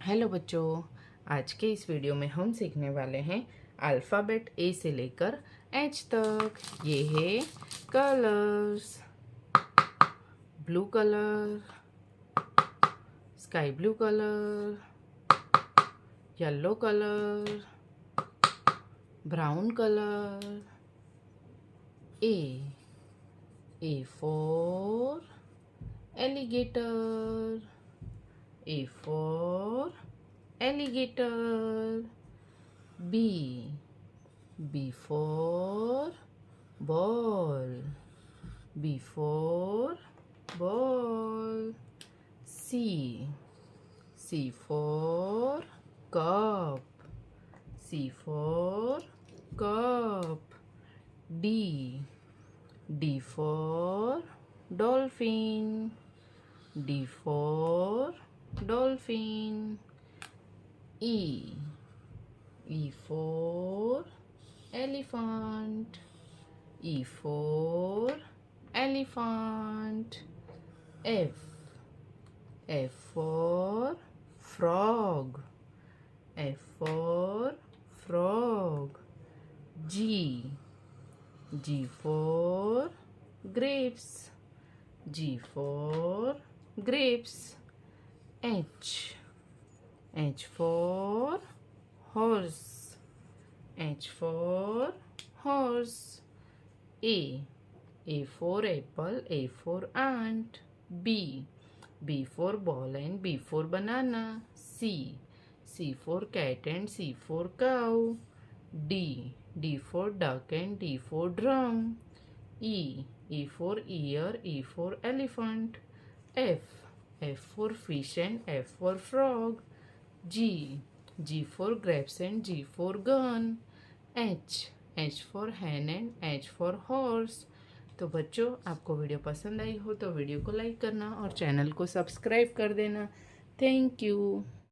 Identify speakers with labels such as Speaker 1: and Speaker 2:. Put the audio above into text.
Speaker 1: Hello बच्चों, आज के इस वीडियो में हम सीखने वाले हैं अल्फ़ाबेट ए से लेकर एच तक। ये है colours. Blue colour, sky blue colour, yellow colour, brown colour. A for alligator, A for alligator. B for ball. B for ball. C for cup. C for cup. D for dolphin. D for dolphin. E for elephant. E for elephant. F for frog. F for frog. G for grapes. G for grapes. H for horse. H for horse. A for apple. A for ant. B for ball and B for banana. C for cat and C for cow. D for duck and D for drum. E for ear. E for elephant. F for fish and F for frog. G for grapes and G for gun. H for hen and H for horse. तो बच्चों, आपको video पसंद आई हो तो video को like करना और channel को सब्सक्राइब कर देना। Thank you.